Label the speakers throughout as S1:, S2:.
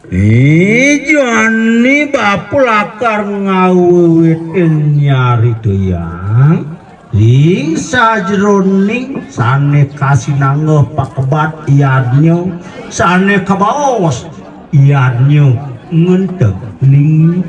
S1: Jani bapulakar ngawit nyari tuyang ing sajroning sane kasinangeh pakebat iadnyo sane kabaos iadnyo ngenteg ning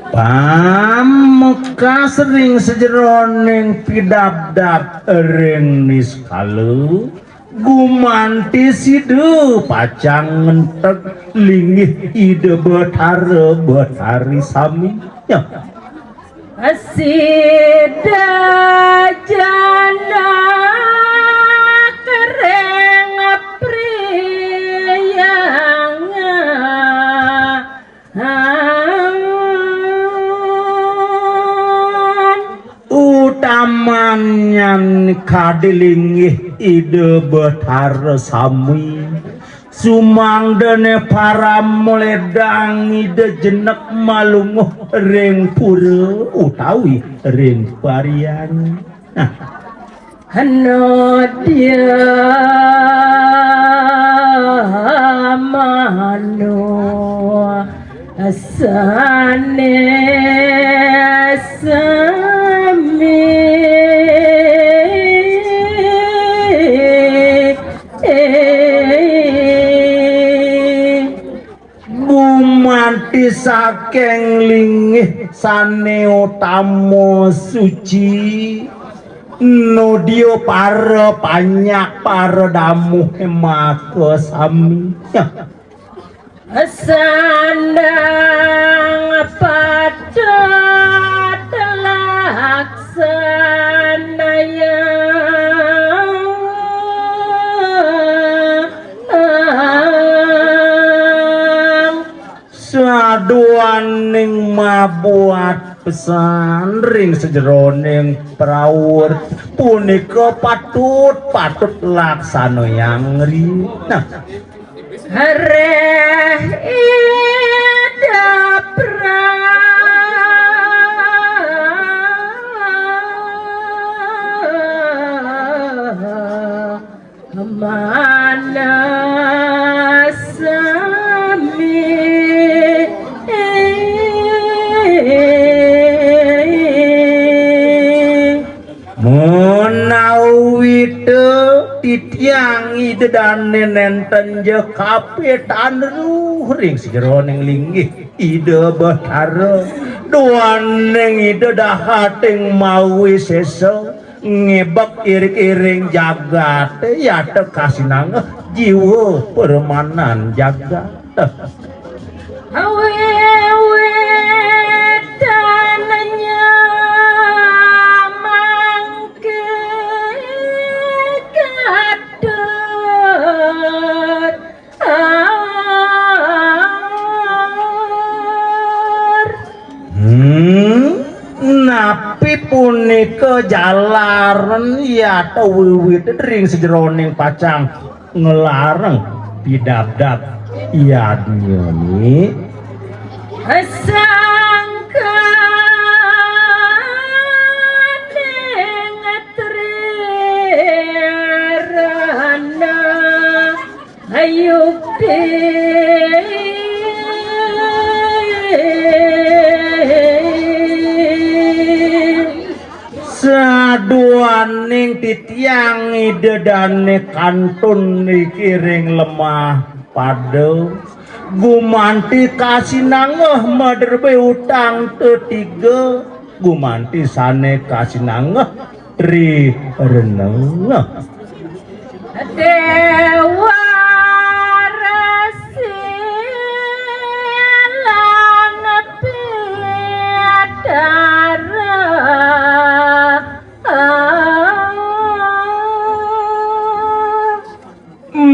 S1: Pameka sering sejeroning pidabdab ring niskalu gumanti sidu pacang ngenteg linggih ide betari sami ya
S2: asida jana kereng priyang
S1: utamanyan kadilingih ide betara sami sumangdene para meledang ide jenek malunguh ring pura utawi ring parian
S2: hano dia mano asane
S1: bumanti saking lingih sane utama suci nodio para panyak para damu maka sami
S2: sandang pada telaksanaya
S1: saduaning mabuat pesan ring sejeroning prawur punika patut laksana yang rina
S2: hareh ida mana sami
S1: munawite titiang ide dane nenten je kapitan ring sejeroning linggih ide betara duaning ide dahating mawi sesa ngebak iring-iring jagat ya kasinang jiwa permanan jagat
S2: awe tananya mangke kader napi
S1: punika jalaran ya wiwit ring sejeroning pacang ngelarang pidabdab iadnya ni
S2: sangka dengatrerana ayuk
S1: saduaning titiang ide dane kantun nikiring lemah pada gumanti kasinangeh maderbe utang ketiga gumanti sane kasinangeh ri reneng
S2: dewa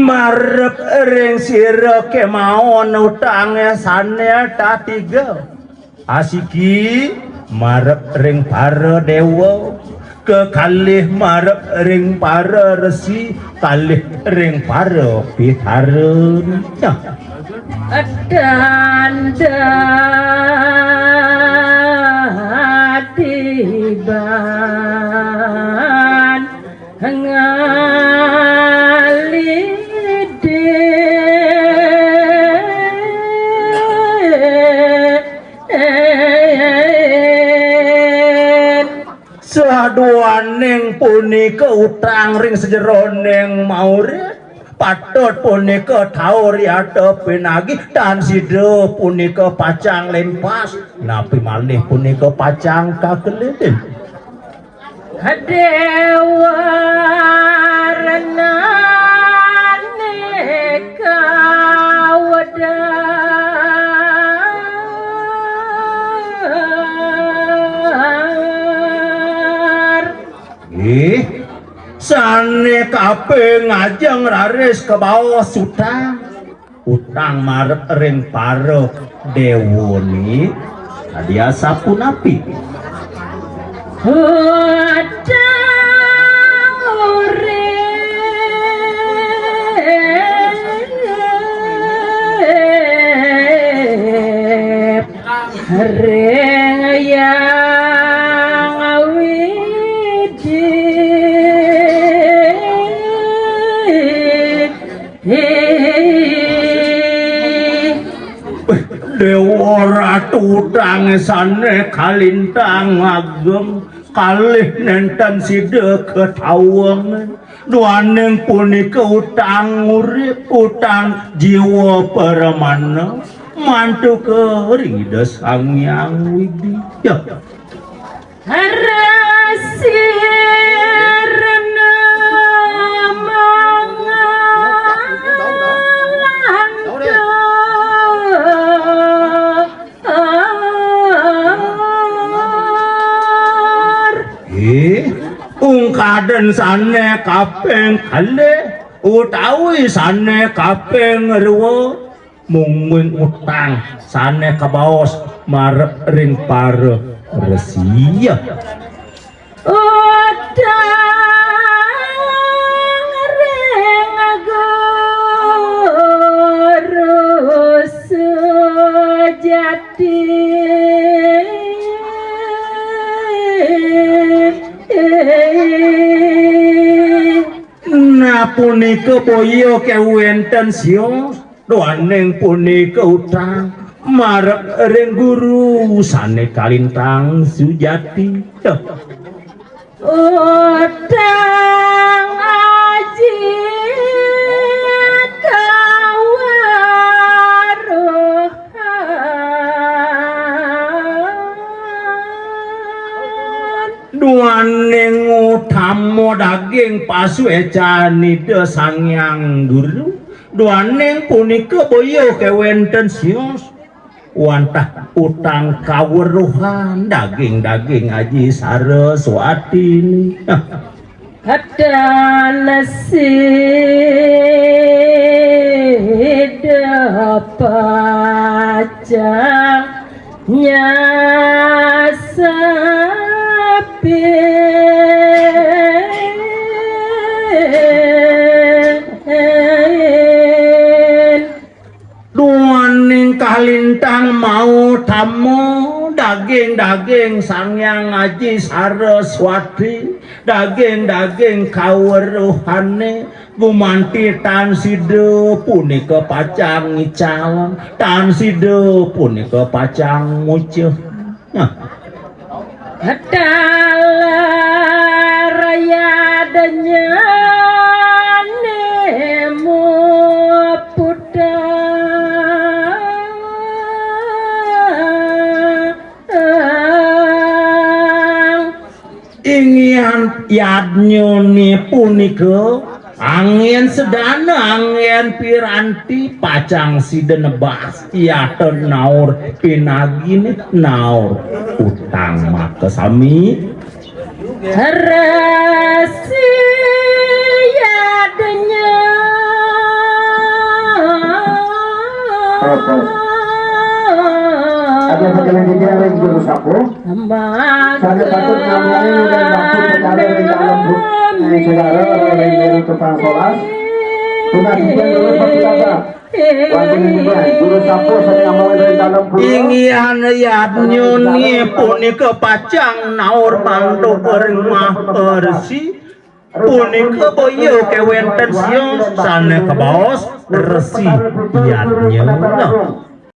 S1: marep ring sira kemawon utange sane ta tiga asiki marep ring para dewa kekalih marep ring para resi kalih ring para pitareun
S2: Danda ngalide
S1: saduaning punika utang ring sejeroning maure patut punika taur yata pinagi dan sida punika pacang lempas napi malih punika pacang kakelilin
S2: Dewa renane kawadar
S1: sane kabeh ngajeng raris ke bawah utang marep ring para dewoni adia sapunapi
S2: Hutang urip ring yang awidi
S1: Dewa Ratu tangisane kalintang ageng kalih nenten sida ketawangan duaning punika utang urip utang jiwa paramana mantu kerida Sang Hyang Widya
S2: Rasirna
S1: ungkaden sane kaping kalih utawi sane kaping rewa mungguing utang sane kabaos marep ring para resi
S2: utang ring guru sejati
S1: nah punika boyo kewenten sios duaning punika utang marep ring guru sane kalintang sujati
S2: utang aji kawaruhan
S1: duaning utama daging pasuecani Sang Hyang Guru duaning punika boyo kewenten sios wantah utang kaweruhan daging-daging aji Saraswati
S2: ada nasi pacang nyasapi
S1: duaning kalintang mau tamu daging-daging Sang Hyang Aji Saraswati daging-daging kaweruhane gumanti tan sida punika pacang ngical tan sida punika pacang nguceh
S2: raya denya nemu
S1: ingian yadnyoni punika angin sedana angin piranti pacang sida nebas yata naur pinagini naur utang maka sami
S2: rahasia denya
S3: ada segala dijaring juru sapu. Sana patut ngambilin dan bakso berada di dalam saudara oleh dari tukang solas. Tuna sekian dulu seperti apa? Wajib juga juru sapu saya mau dari dalam pulau.
S1: Ingian yat nyuni punika pacang naur mantu permah ersi. Punika boyo kewenten sios sana ke bos resi yat nyuna.